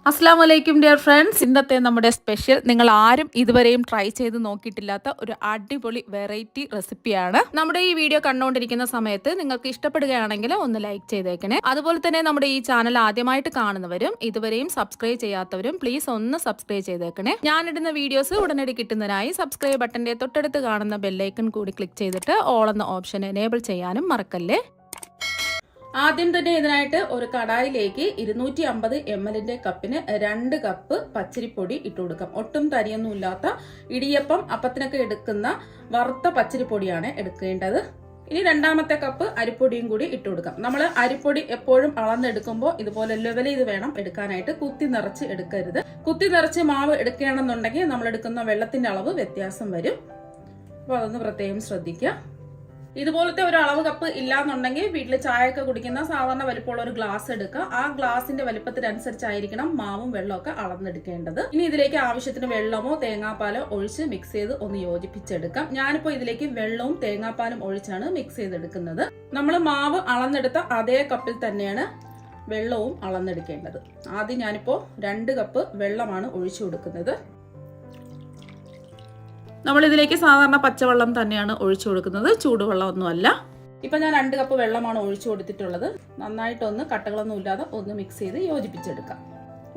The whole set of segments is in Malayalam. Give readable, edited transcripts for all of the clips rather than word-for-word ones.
അസ്സാം വലൈക്കും ഡിയർ ഫ്രണ്ട്സ്. ഇന്നത്തെ നമ്മുടെ സ്പെഷ്യൽ നിങ്ങൾ ആരും ഇതുവരെയും ട്രൈ ചെയ്ത് നോക്കിയിട്ടില്ലാത്ത ഒരു അടിപൊളി വെറൈറ്റി റെസിപ്പിയാണ്. നമ്മുടെ ഈ വീഡിയോ കണ്ടുകൊണ്ടിരിക്കുന്ന സമയത്ത് നിങ്ങൾക്ക് ഇഷ്ടപ്പെടുകയാണെങ്കിൽ ഒന്ന് ലൈക്ക് ചെയ്തേക്കണേ. അതുപോലെ തന്നെ നമ്മുടെ ഈ ചാനൽ ആദ്യമായിട്ട് കാണുന്നവരും ഇതുവരെയും സബ്സ്ക്രൈബ് ചെയ്യാത്തവരും പ്ലീസ് ഒന്ന് സബ്സ്ക്രൈബ് ചെയ്തേക്കണേ. ഞാനിടുന്ന വീഡിയോസ് ഉടനടി കിട്ടുന്നതിനായി സബ്സ്ക്രൈബ് ബട്ടന്റെ തൊട്ടടുത്ത് കാണുന്ന ബെല്ലൈക്കൺ കൂടി ക്ലിക്ക് ചെയ്തിട്ട് ഓൾ എന്ന ഓപ്ഷൻ എനേബിൾ ചെയ്യാനും മറക്കല്ലേ. ആദ്യം തന്നെ ഇതിനായിട്ട് ഒരു കടായിലേക്ക് 250 ml കപ്പിന് 2 കപ്പ് പച്ചരിപ്പൊടി ഇട്ട് കൊടുക്കാം. ഒട്ടും തരിയൊന്നും ഇല്ലാത്ത ഇടിയപ്പം അപ്പത്തിനൊക്കെ എടുക്കുന്ന വറുത്ത പച്ചരിപ്പൊടിയാണ് എടുക്കേണ്ടത്. ഇനി രണ്ടാമത്തെ കപ്പ് അരിപ്പൊടിയും കൂടി ഇട്ട് കൊടുക്കാം. നമ്മൾ അരിപ്പൊടി എപ്പോഴും അളന്നെടുക്കുമ്പോൾ ഇതുപോലെ ലെവൽ ചെയ്ത് വേണം എടുക്കാനായിട്ട്. കുത്തി നിറച്ച് എടുക്കരുത്. കുത്തി നിറച്ച് മാവ് എടുക്കുകയാണെന്നുണ്ടെങ്കിൽ നമ്മൾ എടുക്കുന്ന വെള്ളത്തിന്റെ അളവ് വ്യത്യാസം വരും. അപ്പോൾ അതൊന്ന് പ്രത്യേകം ശ്രദ്ധിക്കുക. ഇതുപോലത്തെ ഒരു അളവ് കപ്പ് ഇല്ലാന്നുണ്ടെങ്കിൽ വീട്ടിൽ ചായയൊക്കെ കുടിക്കുന്ന സാധാരണ വലിപ്പമുള്ള ഒരു ഗ്ലാസ് എടുക്കുക. ആ ഗ്ലാസിന്റെ വലിപ്പത്തിനനുസരിച്ചായിരിക്കണം മാവും വെള്ളമൊക്കെ അളന്നെടുക്കേണ്ടത്. ഇനി ഇതിലേക്ക് ആവശ്യത്തിന് വെള്ളമോ തേങ്ങാപ്പാലോ ഒഴിച്ച് മിക്സ് ചെയ്ത് ഒന്ന് യോജിപ്പിച്ചെടുക്കാം. ഞാനിപ്പോ ഇതിലേക്ക് വെള്ളവും തേങ്ങാപ്പാലും ഒഴിച്ചാണ് മിക്സ് ചെയ്തെടുക്കുന്നത്. നമ്മൾ മാവ് അളന്നെടുത്ത അതേ കപ്പിൽ തന്നെയാണ് വെള്ളവും അളന്നെടുക്കേണ്ടത്. ആദ്യം ഞാനിപ്പോ 2 കപ്പ് വെള്ളമാണ് ഒഴിച്ചു കൊടുക്കുന്നത്. നമ്മൾ ഇതിലേക്ക് സാധാരണ പച്ചവെള്ളം തന്നെയാണ് ഒഴിച്ചു കൊടുക്കുന്നത്, ചൂടുവെള്ളം ഒന്നുമല്ല. ഇപ്പൊ ഞാൻ 2 കപ്പ് വെള്ളമാണ് ഒഴിച്ചു കൊടുത്തിട്ടുള്ളത്. നന്നായിട്ടൊന്ന് കട്ടകളൊന്നും ഇല്ലാതെ ഒന്ന് മിക്സ് ചെയ്ത് യോജിപ്പിച്ചെടുക്കാം.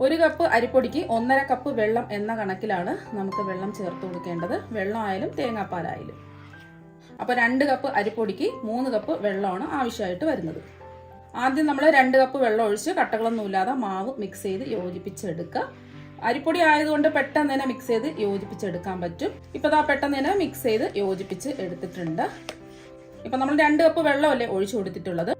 1 കപ്പ് അരിപ്പൊടിക്ക് 1.5 കപ്പ് വെള്ളം എന്ന കണക്കിലാണ് നമുക്ക് വെള്ളം ചേർത്ത് കൊടുക്കേണ്ടത്, വെള്ളം ആയാലും തേങ്ങാപ്പാലായാലും. അപ്പൊ 2 കപ്പ് അരിപ്പൊടിക്ക് 3 കപ്പ് വെള്ളമാണ് ആവശ്യമായിട്ട് വരുന്നത്. ആദ്യം നമ്മൾ 2 കപ്പ് വെള്ളം ഒഴിച്ച് കട്ടകളൊന്നും ഇല്ലാതെ മാവ് മിക്സ് ചെയ്ത് യോജിപ്പിച്ചെടുക്കുക. അരിപ്പൊടി ആയതുകൊണ്ട് പെട്ടെന്ന് തന്നെ മിക്സ് ചെയ്ത് യോജിപ്പിച്ചെടുക്കാൻ പറ്റും. ഇപ്പൊ പെട്ടെന്ന് തന്നെ മിക്സ് ചെയ്ത് യോജിപ്പിച്ച് എടുത്തിട്ടുണ്ട്. ഇപ്പൊ നമ്മൾ 2 കപ്പ് വെള്ളമല്ലേ ഒഴിച്ചു കൊടുത്തിട്ടുള്ളത്.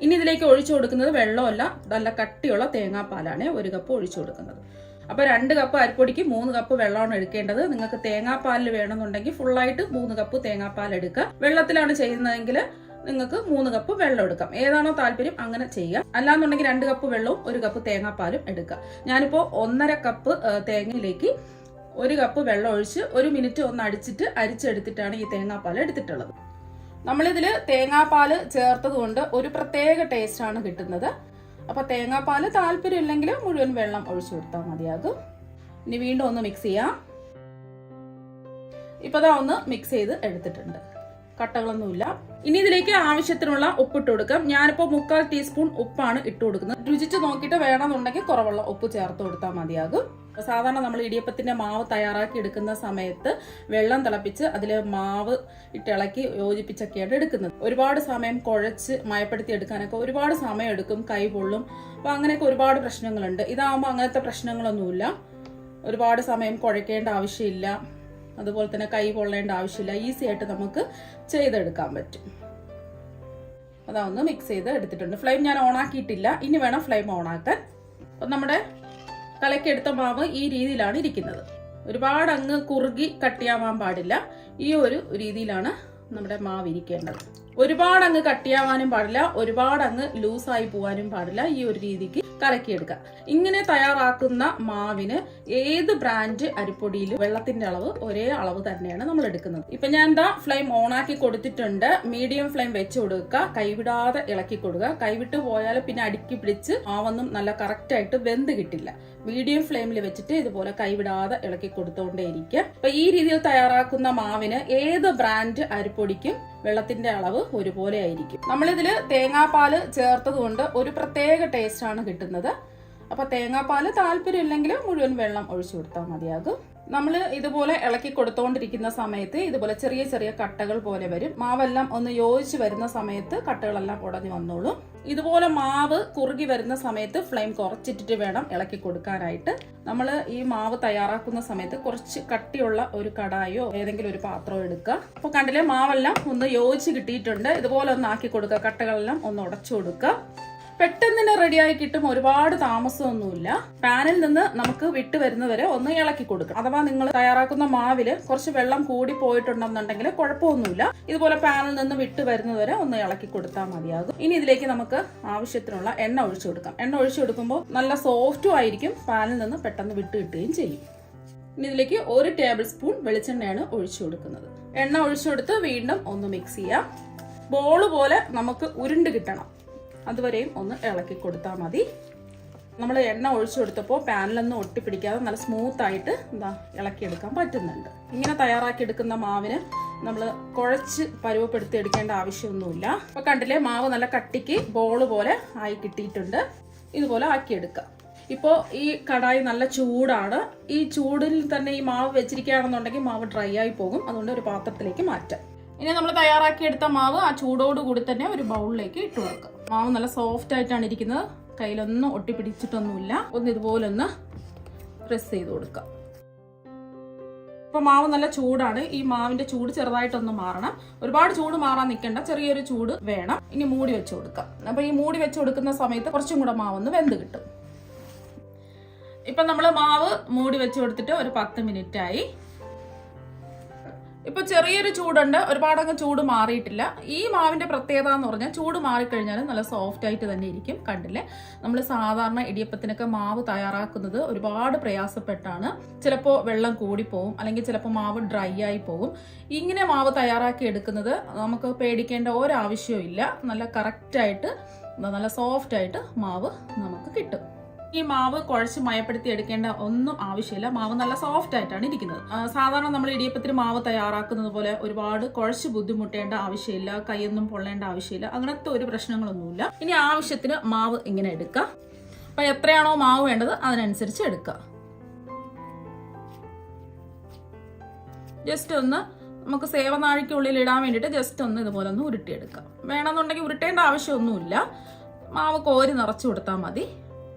ഇനി ഇതിലേക്ക് ഒഴിച്ചു കൊടുക്കുന്നത് വെള്ളമല്ല, നല്ല കട്ടിയുള്ള തേങ്ങാപ്പാലാണ് 1 കപ്പ് ഒഴിച്ചു കൊടുക്കുന്നത്. അപ്പൊ 2 കപ്പ് അരിപ്പൊടിക്ക് 3 കപ്പ് വെള്ളമാണ് എടുക്കേണ്ടത്. നിങ്ങൾക്ക് തേങ്ങാപ്പാലിൽ വേണമെന്നുണ്ടെങ്കിൽ ഫുള്ളായിട്ട് 3 കപ്പ് തേങ്ങാപ്പാൽ എടുക്കുക. വെള്ളത്തിലാണ് ചെയ്യുന്നതെങ്കിൽ നിങ്ങൾക്ക് 3 കപ്പ് വെള്ളം എടുക്കാം. ഏതാണോ താല്പര്യം അങ്ങനെ ചെയ്യാം. അല്ലാന്നുണ്ടെങ്കിൽ 2 കപ്പ് വെള്ളവും 1 കപ്പ് തേങ്ങാപ്പാലും എടുക്കാം. ഞാനിപ്പോ 1.5 കപ്പ് തേങ്ങയിലേക്ക് 1 കപ്പ് വെള്ളം ഒഴിച്ച് 1 മിനിറ്റ് ഒന്ന് അരിച്ചെടുത്തിട്ടാണ് ഈ തേങ്ങാപ്പാൽ എടുത്തിട്ടുള്ളത്. നമ്മളിതില് തേങ്ങാപ്പാല് ചേർത്തത് കൊണ്ട് ഒരു പ്രത്യേക ടേസ്റ്റ് ആണ് കിട്ടുന്നത്. അപ്പൊ തേങ്ങാപ്പാല് താല്പര്യം ഇല്ലെങ്കിൽ മുഴുവൻ വെള്ളം ഒഴിച്ചു കൊടുത്താൽ മതിയാകും. ഇനി വീണ്ടും ഒന്ന് മിക്സ് ചെയ്യാം. ഇപ്പതാ ഒന്ന് മിക്സ് ചെയ്ത് എടുത്തിട്ടുണ്ട്, കട്ടകളൊന്നുമില്ല. ഇനി ഇതിലേക്ക് ആവശ്യത്തിനുള്ള ഉപ്പിട്ട് കൊടുക്കാം. ഞാനിപ്പോ 3/4 ടീസ്പൂൺ ഉപ്പാണ് ഇട്ട് കൊടുക്കുന്നത്. രുചിച്ച് നോക്കിയിട്ട് വേണമെന്നുണ്ടെങ്കിൽ കുറവുള്ള ഉപ്പ് ചേർത്ത് കൊടുത്താൽ മതിയാകും. സാധാരണ നമ്മൾ ഇടിയപ്പത്തിന്റെ മാവ് തയ്യാറാക്കി എടുക്കുന്ന സമയത്ത് വെള്ളം തിളപ്പിച്ച് അതിൽ മാവ് ഇട്ടിളക്കി യോജിപ്പിച്ചൊക്കെയാണ് എടുക്കുന്നത്. ഒരുപാട് സമയം കുഴച്ച് മയപ്പെടുത്തി എടുക്കാനൊക്കെ ഒരുപാട് സമയം എടുക്കും, കൈ പൊള്ളും. അപ്പൊ അങ്ങനെയൊക്കെ ഒരുപാട് പ്രശ്നങ്ങളുണ്ട്. ഇതാകുമ്പോൾ അങ്ങനത്തെ പ്രശ്നങ്ങളൊന്നുമില്ല. ഒരുപാട് സമയം കുഴക്കേണ്ട ആവശ്യമില്ല, അതുപോലെ തന്നെ കൈ പൊള്ളേണ്ട ആവശ്യമില്ല. ഈസി ആയിട്ട് നമുക്ക് ചെയ്തെടുക്കാൻ പറ്റും. അതൊന്ന് മിക്സ് ചെയ്ത് എടുത്തിട്ടുണ്ട്. ഫ്ലെയിം ഞാൻ ഓണാക്കിയിട്ടില്ല, ഇനി വേണം ഫ്ലെയിം ഓണാക്കാൻ. അപ്പം നമ്മുടെ കലക്കിയെടുത്ത മാവ് ഈ രീതിയിലാണ് ഇരിക്കുന്നത്. ഒരുപാട് അങ്ങ് കുറുകി കട്ടിയാവാൻ പാടില്ല. ഈ ഒരു രീതിയിലാണ് നമ്മുടെ മാവ് ഇരിക്കേണ്ടത്. ഒരുപാട് അങ്ങ് കട്ടിയാവാനും പാടില്ല, ഒരുപാട് അങ്ങ് ലൂസായി പോവാനും പാടില്ല. ഈ ഒരു രീതിക്ക് കലക്കിയെടുക്കുക. ഇങ്ങനെ തയ്യാറാക്കുന്ന മാവിന് ഏത് ബ്രാൻഡ് അരിപ്പൊടിയിലും വെള്ളത്തിന്റെ അളവ് ഒരേ അളവ് തന്നെയാണ് നമ്മൾ എടുക്കുന്നത്. ഇപ്പൊ ഞാൻ എന്താ ഫ്ലെയിം ഓണാക്കി കൊടുത്തിട്ടുണ്ട്. മീഡിയം ഫ്ലെയിം വെച്ച് കൊടുക്കുക, കൈവിടാതെ ഇളക്കി കൊടുക്കുക. കൈവിട്ട് പോയാൽ പിന്നെ അടുക്കി പിടിച്ച് മാവൊന്നും നല്ല കറക്റ്റ് ആയിട്ട് വെന്ത് കിട്ടില്ല. മീഡിയം ഫ്ലെയിമിൽ വെച്ചിട്ട് ഇതുപോലെ കൈവിടാതെ ഇളക്കി കൊടുത്തോണ്ടേയിരിക്കുക. അപ്പൊ ഈ രീതിയിൽ തയ്യാറാക്കുന്ന മാവിന് ഏത് ബ്രാൻഡ് അരിപ്പൊടിക്കും വെള്ളത്തിന്റെ അളവ് ഒരുപോലെ ആയിരിക്കും. നമ്മളിതില് തേങ്ങാപ്പാല് ചേർത്തത് കൊണ്ട് ഒരു പ്രത്യേക ടേസ്റ്റ് ആണ് കിട്ടുന്നത്. അപ്പൊ തേങ്ങാപ്പാല് താല്പര്യം ഇല്ലെങ്കിൽ മുഴുവൻ വെള്ളം ഒഴിച്ചു കൊടുത്താൽ മതിയാകും. നമ്മൾ ഇതുപോലെ ഇളക്കി കൊടുത്തോണ്ടിരിക്കുന്ന സമയത്ത് ഇതുപോലെ ചെറിയ ചെറിയ കട്ടകൾ പോലെ വരും. മാവെല്ലാം ഒന്ന് യോജിച്ച് വരുന്ന സമയത്ത് കട്ടകളെല്ലാം ഉടഞ്ഞു വന്നോളും. ഇതുപോലെ മാവ് കുറുകി വരുന്ന സമയത്ത് ഫ്ലെയിം കുറച്ചിട്ടിട്ട് വേണം ഇളക്കി കൊടുക്കാനായിട്ട്. നമ്മൾ ഈ മാവ് തയ്യാറാക്കുന്ന സമയത്ത് കുറച്ച് കട്ടിയുള്ള ഒരു കടായോ ഏതെങ്കിലും ഒരു പാത്രമോ എടുക്കുക. അപ്പൊ കണ്ടില്ലേ, മാവെല്ലാം ഒന്ന് യോജിച്ച് കിട്ടിയിട്ടുണ്ട്. ഇതുപോലെ ഒന്ന് ആക്കി കൊടുക്കുക, കട്ടകളെല്ലാം ഒന്ന് ഉടച്ചു കൊടുക്കുക. പെട്ടെന്ന് തന്നെ റെഡിയായി കിട്ടും, ഒരുപാട് താമസമൊന്നുമില്ല. പാനിൽ നിന്ന് നമുക്ക് വിട്ട് വരുന്നവരെ ഒന്ന് ഇളക്കി കൊടുക്കുക. അഥവാ നിങ്ങൾ തയ്യാറാക്കുന്ന മാവില് കുറച്ച് വെള്ളം കൂടി പോയിട്ടുണ്ടെന്നുണ്ടെങ്കിൽ കുഴപ്പമൊന്നുമില്ല. ഇതുപോലെ പാനിൽ നിന്ന് വിട്ട് വരുന്നവരെ ഒന്ന് ഇളക്കി കൊടുത്താൽ മതിയാകും. ഇനി ഇതിലേക്ക് നമുക്ക് ആവശ്യത്തിനുള്ള എണ്ണ ഒഴിച്ചു കൊടുക്കാം. എണ്ണ ഒഴിച്ചു കൊടുക്കുമ്പോൾ നല്ല സോഫ്റ്റും ആയിരിക്കും, പാനിൽ നിന്ന് പെട്ടെന്ന് വിട്ട് കിട്ടുകയും ചെയ്യും. ഇനി ഇതിലേക്ക് 1 ടേബിൾ സ്പൂൺ വെളിച്ചെണ്ണയാണ് ഒഴിച്ചു കൊടുക്കുന്നത്. എണ്ണ ഒഴിച്ചു കൊടുത്ത് വീണ്ടും ഒന്ന് മിക്സ് ചെയ്യാം. ബോള് പോലെ നമുക്ക് ഉരുണ്ട് കിട്ടണം. അതുവരെയും ഒന്ന് ഇളക്കി കൊടുത്താൽ മതി. നമ്മൾ എണ്ണ ഒഴിച്ചു കൊടുത്തപ്പോൾ പാനിലൊന്നും ഒട്ടിപ്പിടിക്കാതെ നല്ല സ്മൂത്തായിട്ട് ഇളക്കിയെടുക്കാൻ പറ്റുന്നുണ്ട്. ഇങ്ങനെ തയ്യാറാക്കിയെടുക്കുന്ന മാവിന് നമ്മൾ കുഴച്ച് പരുവപ്പെടുത്തി എടുക്കേണ്ട ആവശ്യമൊന്നുമില്ല. അപ്പോൾ കണ്ടില്ലേ, മാവ് നല്ല കട്ടിക്ക് ബോൾ പോലെ ആയി കിട്ടിയിട്ടുണ്ട്. ഇതുപോലെ ആക്കിയെടുക്കാം. ഇപ്പോൾ ഈ കടായി നല്ല ചൂടാണ്. ഈ ചൂടിൽ തന്നെ ഈ മാവ് വെച്ചിരിക്കുകയാണെന്നുണ്ടെങ്കിൽ മാവ് ഡ്രൈ ആയി പോകും. അതുകൊണ്ട് ഒരു പാത്രത്തിലേക്ക് മാറ്റാം. ഇനി നമ്മൾ തയ്യാറാക്കിയെടുത്ത മാവ് ആ ചൂടോടുകൂടി തന്നെ ഒരു ബൗളിലേക്ക് ഇട്ട് കൊടുക്കാം. മാവ് നല്ല സോഫ്റ്റ് ആയിട്ടാണ് ഇരിക്കുന്നത്. കയ്യിലൊന്നും ഒട്ടിപ്പിടിച്ചിട്ടൊന്നുമില്ല. ഇതുപോലെ ഒന്ന് പ്രസ് ചെയ്ത് കൊടുക്കാം. ഇപ്പൊ മാവ് നല്ല ചൂടാണ്. ഈ മാവിന്റെ ചൂട് ചെറുതായിട്ടൊന്ന് മാറണം. ഒരുപാട് ചൂട് മാറാൻ നിൽക്കേണ്ട, ചെറിയൊരു ചൂട് വേണം. ഇനി മൂടി വെച്ച് കൊടുക്കാം. അപ്പൊ ഈ മൂടി വെച്ച് കൊടുക്കുന്ന സമയത്ത് കുറച്ചും കൂടെ മാവൊന്ന് വെന്ത് കിട്ടും. ഇപ്പൊ നമ്മൾ മാവ് മൂടി വെച്ച് കൊടുത്തിട്ട് ഒരു 10 മിനിറ്റ് ആയി. ഇപ്പൊ ചെറിയൊരു ചൂടുണ്ട്, ഒരുപാടങ്ങ് ചൂട് മാറിയിട്ടില്ല. ഈ മാവിന്റെ പ്രത്യേകത എന്ന് പറഞ്ഞാൽ ചൂട് മാറിക്കഴിഞ്ഞാൽ നല്ല സോഫ്റ്റ് ആയിട്ട് തന്നെ ഇരിക്കും. കണ്ടില്ലേ, നമ്മൾ സാധാരണ ഇടിയപ്പത്തിനൊക്കെ മാവ് തയ്യാറാക്കുന്നത് ഒരുപാട് പ്രയാസപ്പെട്ടാണ്. ചിലപ്പോൾ വെള്ളം കൂടിപ്പോവും, അല്ലെങ്കിൽ ചിലപ്പോൾ മാവ് ഡ്രൈ ആയി പോകും. ഇങ്ങനെ മാവ് തയ്യാറാക്കി എടുക്കുന്നത് നമുക്ക് പേടിക്കേണ്ട ഒരാവശ്യവും ഇല്ല. നല്ല കറക്റ്റായിട്ട് നല്ല സോഫ്റ്റ് ആയിട്ട് മാവ് നമുക്ക് കിട്ടും. ഈ മാവ് കുഴച്ച് മയപ്പെടുത്തി എടുക്കേണ്ട ഒന്നും ആവശ്യമില്ല. മാവ് നല്ല സോഫ്റ്റ് ആയിട്ടാണ് ഇരിക്കുന്നത്. സാധാരണ നമ്മൾ ഇടിയപ്പത്തിന് മാവ് തയ്യാറാക്കുന്നത് പോലെ ഒരുപാട് കുഴച്ച് ബുദ്ധിമുട്ടേണ്ട ആവശ്യമില്ല, കൈയൊന്നും പൊള്ളേണ്ട ആവശ്യമില്ല, അങ്ങനത്തെ ഒരു പ്രശ്നങ്ങളൊന്നുമില്ല. ഇനി ആവശ്യത്തിന് മാവ് ഇങ്ങനെ എടുക്കുക. അപ്പൊ എത്രയാണോ മാവ് വേണ്ടത് അതിനനുസരിച്ച് എടുക്കുക. ജസ്റ്റ് ഒന്ന് നമുക്ക് സേവനാഴിക്കുള്ളിൽ ഇടാൻ വേണ്ടിയിട്ട് ജസ്റ്റ് ഒന്ന് ഇതുപോലെ ഒന്ന് ഉരുട്ടിയെടുക്കാം. വേണമെന്നുണ്ടെങ്കിൽ ഉരുട്ടേണ്ട ആവശ്യമൊന്നുമില്ല, മാവ് കോരി നിറച്ചു കൊടുത്താൽ മതി.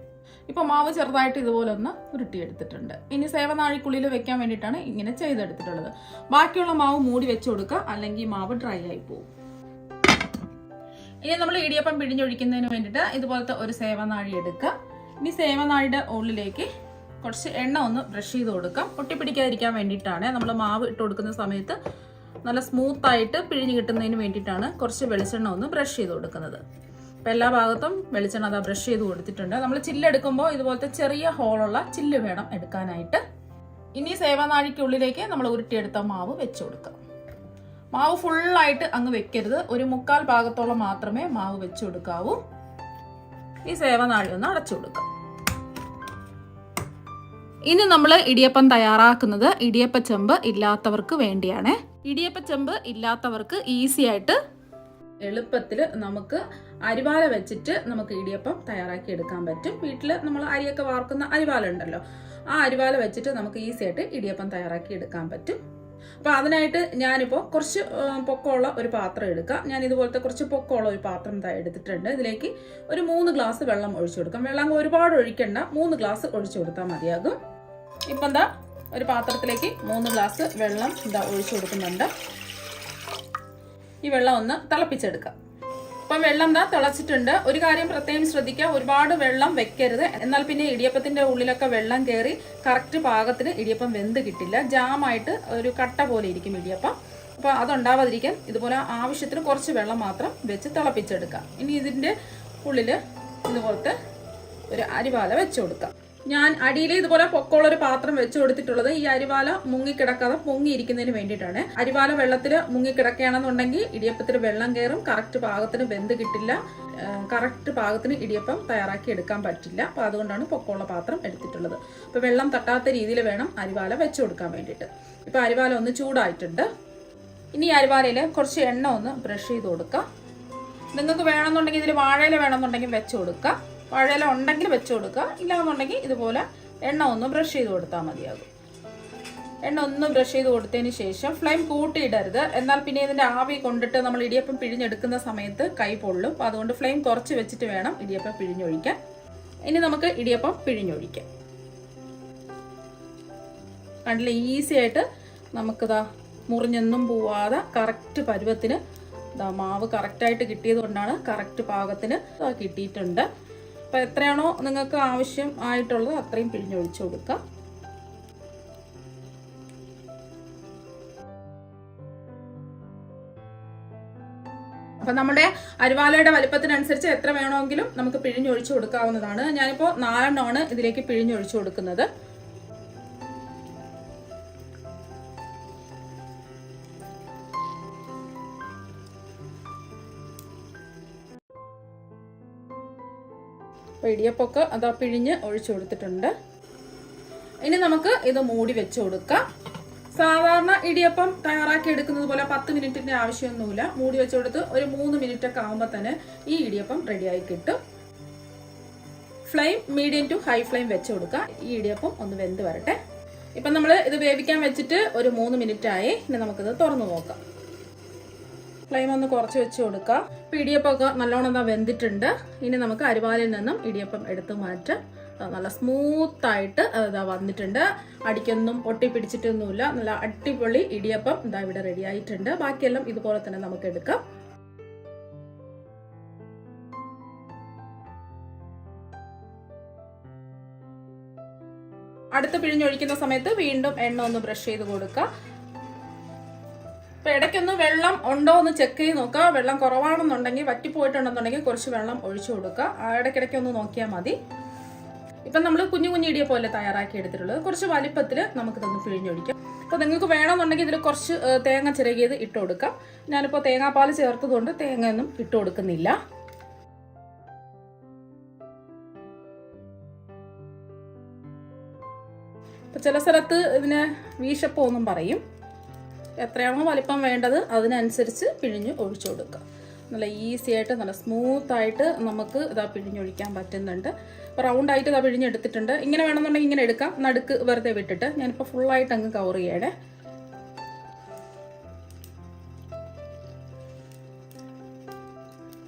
ഇപ്പൊ മാവ് ചെറുതായിട്ട് ഇതുപോലെ ഒന്ന് ഉരുട്ടിയെടുത്തിട്ടുണ്ട്. ഇനി സേവനാഴിക്കുള്ളിൽ വെക്കാൻ വേണ്ടിയിട്ടാണ് ഇങ്ങനെ ചെയ്തെടുത്തിട്ടുള്ളത്. ബാക്കിയുള്ള മാവ് മൂടി വെച്ച് കൊടുക്കുക, അല്ലെങ്കിൽ മാവ് ഡ്രൈ ആയി പോകും. ഇനി നമ്മൾ ഇടിയപ്പം പിഴിഞ്ഞൊഴിക്കുന്നതിന് വേണ്ടിയിട്ട് ഇതുപോലത്തെ ഒരു സേവനാഴി എടുക്കുക. ഇനി സേവനാഴിയുടെ ഉള്ളിലേക്ക് കുറച്ച് എണ്ണ ഒന്ന് ബ്രഷ് ചെയ്ത് കൊടുക്കാം. ഒട്ടിപ്പിടിക്കാതിരിക്കാൻ വേണ്ടിയിട്ടാണ്. നമ്മൾ മാവ് ഇട്ട് കൊടുക്കുന്ന സമയത്ത് നല്ല സ്മൂത്തായിട്ട് പിഴിഞ്ഞ് കിട്ടുന്നതിന് വേണ്ടിയിട്ടാണ് കുറച്ച് വെളിച്ചെണ്ണ ഒന്ന് ബ്രഷ് ചെയ്ത് കൊടുക്കുന്നത്. അപ്പം എല്ലാ ഭാഗത്തും വെളിച്ചെണ്ണ അതാ ബ്രഷ് ചെയ്ത് കൊടുത്തിട്ടുണ്ട്. നമ്മൾ ചില്ലെടുക്കുമ്പോൾ ഇതുപോലത്തെ ചെറിയ ഹോളുള്ള ചില്ല് വേണം എടുക്കാനായിട്ട്. ഇനി സേവനാഴിക്കുള്ളിലേക്ക് നമ്മൾ ഉരുട്ടിയെടുത്ത മാവ് വെച്ച് കൊടുക്കാം. മാവ് ഫുള്ളായിട്ട് അങ്ങ് വെക്കരുത്, ഒരു 1/4 ഭാഗത്തോളം മാത്രമേ മാവ് വെച്ച് കൊടുക്കാവൂ. ഈ സേവനാഴി ഒന്ന് അടച്ചു കൊടുക്കാം. ഇനി നമ്മൾ ഇടിയപ്പം തയ്യാറാക്കുന്നത് ഇടിയപ്പച്ചെമ്പ് ഇല്ലാത്തവർക്ക് വേണ്ടിയാണ്. ഇടിയപ്പച്ചെമ്പ് ഇല്ലാത്തവർക്ക് ഈസി ആയിട്ട് എളുപ്പത്തിൽ നമുക്ക് അരിവാല വെച്ചിട്ട് നമുക്ക് ഇടിയപ്പം തയ്യാറാക്കി എടുക്കാൻ പറ്റും. വീട്ടിൽ നമ്മൾ അരിയൊക്കെ വാർക്കുന്ന അരിവാല ഉണ്ടല്ലോ, ആ അരിവാല വെച്ചിട്ട് നമുക്ക് ഈസി ആയിട്ട് ഇടിയപ്പം തയ്യാറാക്കി എടുക്കാൻ പറ്റും. അപ്പൊ അതിനായിട്ട് ഞാനിപ്പോൾ കുറച്ച് പൊക്കമുള്ള ഒരു പാത്രം എടുക്കാം. ഞാൻ ഇതുപോലത്തെ കുറച്ച് പൊക്കമുള്ള ഒരു പാത്രം എടുത്തിട്ടുണ്ട്. ഇതിലേക്ക് ഒരു 3 ഗ്ലാസ് വെള്ളം ഒഴിച്ചു കൊടുക്കാം. വെള്ളം ഒരുപാട് ഒഴിക്കണ്ട, 3 ഗ്ലാസ് ഒഴിച്ചു കൊടുത്താൽ മതിയാകും. ഇപ്പം എന്താ ഒരു പാത്രത്തിലേക്ക് 3 ഗ്ലാസ് വെള്ളം ഒഴിച്ചു കൊടുക്കുന്നുണ്ട്. ഈ വെള്ളം ഒന്ന് തിളപ്പിച്ചെടുക്കാം. അപ്പം വെള്ളം തിളച്ചിട്ടുണ്ട്. ഒരു കാര്യം പ്രത്യേകം ശ്രദ്ധിക്കുക, ഒരുപാട് വെള്ളം വെക്കരുത്. എന്നാൽ പിന്നെ ഇടിയപ്പത്തിന്റെ ഉള്ളിലൊക്കെ വെള്ളം കയറി കറക്റ്റ് പാകത്തിന് ഇടിയപ്പം വെന്ത് കിട്ടില്ല. ജാമായിട്ട് ഒരു കട്ട പോലെ ഇരിക്കും ഇടിയപ്പം. അപ്പോൾ അതുണ്ടാവാതിരിക്കാൻ ഇതുപോലെ ആവശ്യത്തിന് കുറച്ച് വെള്ളം മാത്രം വെച്ച് തിളപ്പിച്ചെടുക്കാം. ഇനി ഇതിന്റെ ഉള്ളിൽ ഇതുപോലത്തെ ഒരു അരിവാല വെച്ചു കൊടുക്കാം. ഞാൻ അടിയിൽ ഇതുപോലെ പൊക്കമുള്ള ഒരു പാത്രം വെച്ച് കൊടുത്തിട്ടുള്ളത് ഈ അരിവാല മുങ്ങിക്കിടക്കാതെ പൊങ്ങിയിരിക്കുന്നതിന് വേണ്ടിയിട്ടാണ്. അരിവാല വെള്ളത്തിൽ മുങ്ങിക്കിടക്കുകയാണെന്നുണ്ടെങ്കിൽ ഇടിയപ്പത്തിന് വെള്ളം കയറും, കറക്റ്റ് പാകത്തിന് വെന്ത് കിട്ടില്ല, കറക്റ്റ് പാകത്തിന് ഇടിയപ്പം തയ്യാറാക്കി എടുക്കാൻ പറ്റില്ല. അപ്പൊ അതുകൊണ്ടാണ് പൊക്കമുള്ള പാത്രം എടുത്തിട്ടുള്ളത്. അപ്പൊ വെള്ളം തട്ടാത്ത രീതിയിൽ വേണം അരിവാല വെച്ച് കൊടുക്കാൻ വേണ്ടിയിട്ട്. ഇപ്പൊ അരിവാല ഒന്ന് ചൂടായിട്ടുണ്ട്. ഇനി അരിവാലയിൽ കുറച്ച് എണ്ണ ഒന്ന് ബ്രഷ് ചെയ്ത് കൊടുക്കാം. നിങ്ങൾക്ക് വേണമെന്നുണ്ടെങ്കിൽ ഇതിൽ വാഴയില വേണമെന്നുണ്ടെങ്കിൽ വെച്ച് കൊടുക്കാം. വാഴയില ഉണ്ടെങ്കിൽ വെച്ച് കൊടുക്കുക, ഇല്ലാന്നുണ്ടെങ്കിൽ ഇതുപോലെ എണ്ണ ഒന്ന് ബ്രഷ് ചെയ്ത് കൊടുത്താൽ മതിയാകും. എണ്ണ ഒന്ന് ബ്രഷ് ചെയ്ത് കൊടുത്തതിന് ശേഷം ഫ്ലെയിം കൂട്ടിയിടരുത്. എന്നാൽ പിന്നെ ഇതിന്റെ ആവി കൊണ്ടിട്ട് നമ്മൾ ഇടിയപ്പം പിഴിഞ്ഞെടുക്കുന്ന സമയത്ത് കൈ പൊള്ളും. അപ്പോൾ അതുകൊണ്ട് ഫ്ലെയിം കുറച്ച് വെച്ചിട്ട് വേണം ഇടിയപ്പം പിഴിഞ്ഞൊഴിക്കാൻ. ഇനി നമുക്ക് ഇടിയപ്പം പിഴിഞ്ഞൊഴിക്കാം. കണ്ടില്ലേ, ഈസി ആയിട്ട് നമുക്കിതാ മുറിഞ്ഞൊന്നും പോവാതെ കറക്റ്റ് പരുവത്തിന് മാവ് കറക്റ്റായിട്ട് കിട്ടിയത് കൊണ്ടാണ് കറക്റ്റ് പാകത്തിന് കിട്ടിയിട്ടുണ്ട്. അപ്പം എത്രയാണോ നിങ്ങൾക്ക് ആവശ്യം ആയിട്ടുള്ളത് അത്രയും പിഴിഞ്ഞൊഴിച്ചു കൊടുക്കുക. അപ്പം നമ്മുടെ അരിവാലയുടെ വലിപ്പത്തിനനുസരിച്ച് എത്ര വേണമെങ്കിലും നമുക്ക് പിഴിഞ്ഞൊഴിച്ചു കൊടുക്കാവുന്നതാണ്. ഞാനിപ്പോൾ 4 എണ്ണമാണ് ഇതിലേക്ക് പിഴിഞ്ഞൊഴിച്ചു കൊടുക്കുന്നത്. അപ്പോൾ ഇടിയപ്പമൊക്കെ അതാ പിഴിഞ്ഞ് ഒഴിച്ചു കൊടുത്തിട്ടുണ്ട്. ഇനി നമുക്ക് ഇത് മൂടി വെച്ച് കൊടുക്കാം. സാധാരണ ഇടിയപ്പം തയ്യാറാക്കി എടുക്കുന്നത് പോലെ 10 മിനിറ്റിന്റെ ആവശ്യമൊന്നുമില്ല. മൂടി വെച്ച് കൊടുത്ത് ഒരു 3 മിനിറ്റ് ഒക്കെ ആകുമ്പോൾ തന്നെ ഈ ഇടിയപ്പം റെഡിയായി കിട്ടും. Flame medium to high flame വെച്ച് കൊടുക്കുക. ഈ ഇടിയപ്പം ഒന്ന് വെന്ത് വരട്ടെ. ഇപ്പം നമ്മൾ ഇത് വേവിക്കാൻ വെച്ചിട്ട് ഒരു 3 മിനിറ്റ് ആയി. ഇനി നമുക്കിത് തുറന്നു നോക്കാം. ഫ്ലെയിം ഒന്ന് കുറച്ച് വെച്ച് കൊടുക്കുക. ഇപ്പം ഇടിയപ്പമൊക്കെ നല്ലോണം എന്താ വെന്തിട്ടുണ്ട്. ഇനി നമുക്ക് അരിവാലിൽ നിന്നും ഇടിയപ്പം എടുത്ത് മാറ്റാം. നല്ല സ്മൂത്തായിട്ട് ഇതാ വന്നിട്ടുണ്ട്. അടിക്കൊന്നും ഒട്ടിപ്പിടിച്ചിട്ടൊന്നുമില്ല. നല്ല അടിപൊളി ഇടിയപ്പം ഇതാ ഇവിടെ റെഡി ആയിട്ടുണ്ട്. ബാക്കിയെല്ലാം ഇതുപോലെ തന്നെ നമുക്ക് എടുക്കാം. അടുത്ത് പിഴിഞ്ഞൊഴിക്കുന്ന സമയത്ത് വീണ്ടും എണ്ണ ഒന്ന് ബ്രഷ് ചെയ്ത് കൊടുക്കുക. അപ്പൊ ഇടയ്ക്കൊന്ന് വെള്ളം ഉണ്ടോ എന്ന് ചെക്ക് ചെയ്ത് നോക്കുക. വെള്ളം കുറവാണെന്നുണ്ടെങ്കിൽ, വറ്റിപ്പോയിട്ടുണ്ടെന്നുണ്ടെങ്കിൽ കുറച്ച് വെള്ളം ഒഴിച്ചു കൊടുക്കുക. ഇടയ്ക്കിടയ്ക്ക് ഒന്ന് നോക്കിയാൽ മതി. ഇപ്പം നമ്മൾ കുഞ്ഞു കുഞ്ഞു ഇടിയപ്പം അല്ലേ തയ്യാറാക്കി എടുത്തിട്ടുള്ളത്. കുറച്ച് വലിപ്പത്തിൽ നമുക്കിതൊന്ന് പിഴിഞ്ഞൊഴിക്കാം. അപ്പോൾ നിങ്ങൾക്ക് വേണമെന്നുണ്ടെങ്കിൽ ഇതിൽ കുറച്ച് തേങ്ങ ചിരകിയത് ഇട്ട് കൊടുക്കാം. ഞാനിപ്പോൾ തേങ്ങാപ്പാൽ ചേർത്തതുകൊണ്ട് തേങ്ങയൊന്നും ഇട്ട് കൊടുക്കുന്നില്ല. ഇപ്പം ചില സ്ഥലത്ത് ഇതിന് വീശപ്പം എന്നും പറയും. എത്രയാണോ വലിപ്പം വേണ്ടത് അതിനനുസരിച്ച് പിഴിഞ്ഞ് ഒഴിച്ചു കൊടുക്കുക. നല്ല ഈസി ആയിട്ട് നല്ല സ്മൂത്തായിട്ട് നമുക്ക് ഇതാ പിഴിഞ്ഞൊഴിക്കാൻ പറ്റുന്നുണ്ട്. റൗണ്ടായിട്ട് ഇതാ പിഴിഞ്ഞെടുത്തിട്ടുണ്ട്. ഇങ്ങനെ വേണമെന്നുണ്ടെങ്കിൽ ഇങ്ങനെ എടുക്കാം. നടുക്ക് വെറുതെ വിട്ടിട്ട് ഞാനിപ്പോൾ ഫുള്ളായിട്ട് അങ്ങ് കവർ ചെയ്യണേ.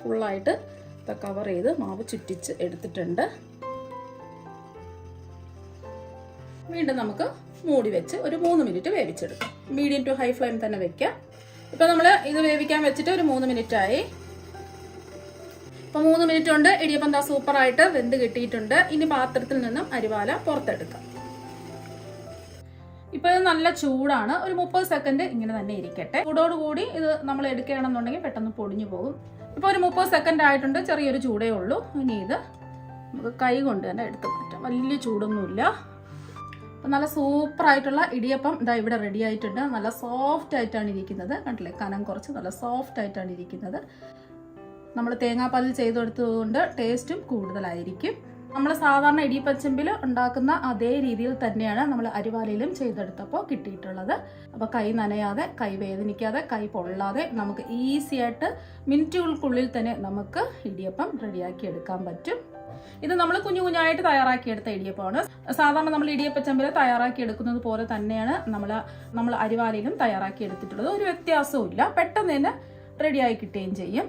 ഫുള്ളായിട്ട് കവർ ചെയ്ത് മാവ് ചുറ്റിച്ച് എടുത്തിട്ടുണ്ട്. വീണ്ടും നമുക്ക് മൂടി വെച്ച് ഒരു 3 മിനിറ്റ് വേവിച്ചെടുക്കാം. മീഡിയം ടു ഹൈ ഫ്ലെയിം തന്നെ വെക്കാം. ഇപ്പം നമ്മൾ ഇത് വേവിക്കാൻ വെച്ചിട്ട് ഒരു 3 മിനിറ്റ് ആയി. ഇപ്പം 3 മിനിറ്റ് കൊണ്ട് ഇടിയപ്പം എന്താ സൂപ്പറായിട്ട് വെന്ത് കിട്ടിയിട്ടുണ്ട്. ഇനി പാത്രത്തിൽ നിന്നും അരിവാല പുറത്തെടുക്കാം. ഇപ്പൊ ഇത് നല്ല ചൂടാണ്. ഒരു 30 സെക്കൻഡ് ഇങ്ങനെ തന്നെ ഇരിക്കട്ടെ. ചൂടോടുകൂടി ഇത് നമ്മൾ എടുക്കുകയാണെന്നുണ്ടെങ്കിൽ പെട്ടെന്ന് പൊടിഞ്ഞു പോകും. ഇപ്പൊ ഒരു 30 സെക്കൻഡ് ആയിട്ടുണ്ട്. ചെറിയൊരു ചൂടേ ഉള്ളൂ. ഇനി ഇത് നമുക്ക് കൈ കൊണ്ട് തന്നെ എടുത്ത് മാറ്റാം. വലിയ ചൂടൊന്നുമില്ല. നല്ല സൂപ്പറായിട്ടുള്ള ഇടിയപ്പം ഇതാ ഇവിടെ റെഡി ആയിട്ടുണ്ട്. നല്ല സോഫ്റ്റ് ആയിട്ടാണ് ഇരിക്കുന്നത്. കണ്ടില്ലേ, കനം കുറച്ച് നല്ല സോഫ്റ്റ് ആയിട്ടാണ് ഇരിക്കുന്നത്. നമ്മൾ തേങ്ങാപ്പാലിൽ ചെയ്തെടുത്തതുകൊണ്ട് ടേസ്റ്റും കൂടുതലായിരിക്കും. നമ്മൾ സാധാരണ ഇടിയപ്പച്ചമ്പിൽ ഉണ്ടാക്കുന്ന അതേ രീതിയിൽ തന്നെയാണ് നമ്മൾ അരിവാലയിലും ചെയ്തെടുത്തപ്പോൾ കിട്ടിയിട്ടുള്ളത്. അപ്പോൾ കൈ നനയാതെ, കൈ വേദനിക്കാതെ, കൈ പൊള്ളാതെ നമുക്ക് ഈസി ആയിട്ട് മിനിറ്റുകൾക്കുള്ളിൽ തന്നെ നമുക്ക് ഇടിയപ്പം റെഡിയാക്കി എടുക്കാൻ പറ്റും. ഇത് നമ്മൾ കുഞ്ഞു കുഞ്ഞായിട്ട് തയ്യാറാക്കിയെടുത്ത ഇടിയപ്പമാണ്. സാധാരണ നമ്മൾ ഇടിയപ്പച്ചമ്പിൽ തയ്യാറാക്കി എടുക്കുന്നത് പോലെ തന്നെയാണ് നമ്മൾ അരിവാലയിലും തയ്യാറാക്കി എടുത്തിട്ടുള്ളത്. ഒരു വ്യത്യാസവും ഇല്ല. പെട്ടെന്ന് തന്നെ റെഡിയായി കിട്ടുകയും ചെയ്യും.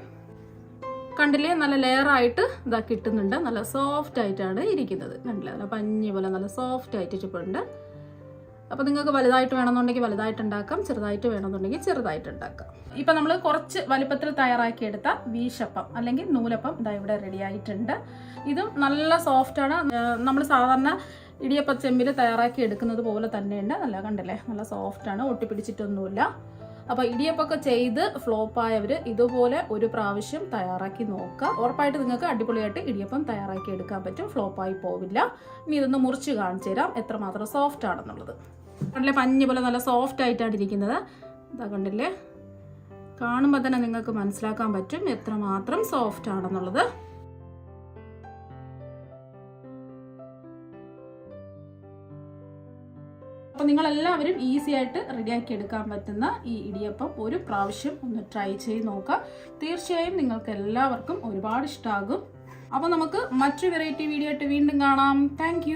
കണ്ടില്ലേ, നല്ല ലെയറായിട്ട് ഇതാ കിട്ടുന്നുണ്ട്. നല്ല സോഫ്റ്റ് ആയിട്ടാണ് ഇരിക്കുന്നത്. കണ്ടില്ലേ, നല്ല പഞ്ഞി പോലെ നല്ല സോഫ്റ്റ് ആയിട്ട് ഇരിപ്പുണ്ട്. അപ്പോൾ നിങ്ങൾക്ക് വലുതായിട്ട് വേണമെന്നുണ്ടെങ്കിൽ വലുതായിട്ട് ഉണ്ടാക്കാം, ചെറുതായിട്ട് വേണമെന്നുണ്ടെങ്കിൽ ചെറുതായിട്ട് ഉണ്ടാക്കാം. ഇപ്പം നമ്മൾ കുറച്ച് വലിപ്പത്തിൽ തയ്യാറാക്കിയെടുത്ത വീശപ്പം അല്ലെങ്കിൽ നൂലപ്പം ഇതാ ഇവിടെ റെഡി ആയിട്ടുണ്ട്. ഇതും നല്ല സോഫ്റ്റാണ്. നമ്മൾ സാധാരണ ഇടിയപ്പച്ചെമ്പിൽ തയ്യാറാക്കി എടുക്കുന്നത് പോലെ തന്നെയുണ്ട്. നല്ല കണ്ടില്ലേ, നല്ല സോഫ്റ്റാണ്, ഒട്ടിപ്പിടിച്ചിട്ടൊന്നുമില്ല. അപ്പോൾ ഇടിയപ്പൊക്കെ ചെയ്ത് ഫ്ലോപ്പായവർ ഇതുപോലെ ഒരു പ്രാവശ്യം തയ്യാറാക്കി നോക്കുക. ഉറപ്പായിട്ട് നിങ്ങൾക്ക് അടിപൊളിയായിട്ട് ഇടിയപ്പം തയ്യാറാക്കി എടുക്കാൻ പറ്റും. ഫ്ലോപ്പായി പോവില്ല. ഇനി ഇതൊന്ന് മുറിച്ച് കാണിച്ചു തരാം എത്രമാത്രം സോഫ്റ്റ് ആണെന്നുള്ളത്. കണ്ടില്ലേ, പഞ്ഞി പോലെ നല്ല സോഫ്റ്റ് ആയിട്ടാണ് ഇരിക്കുന്നത്. ഇതാ കണ്ടില്ലേ, കാണുമ്പോൾ തന്നെ നിങ്ങൾക്ക് മനസ്സിലാക്കാൻ പറ്റും എത്രമാത്രം സോഫ്റ്റ് ആണെന്നുള്ളത്. അപ്പോൾ നിങ്ങളെല്ലാവരും ഈസി ആയിട്ട് റെഡിയാക്കി എടുക്കാൻ പറ്റുന്ന ഈ ഇടിയപ്പം ഒരു പ്രാവശ്യം ഒന്ന് ട്രൈ ചെയ്ത് നോക്കുക. തീർച്ചയായും നിങ്ങൾക്ക് എല്ലാവർക്കും ഒരുപാട് ഇഷ്ടമാകും. അപ്പോൾ നമുക്ക് മറ്റൊരു വെറൈറ്റി വീഡിയോ ആയിട്ട് വീണ്ടും കാണാം. താങ്ക്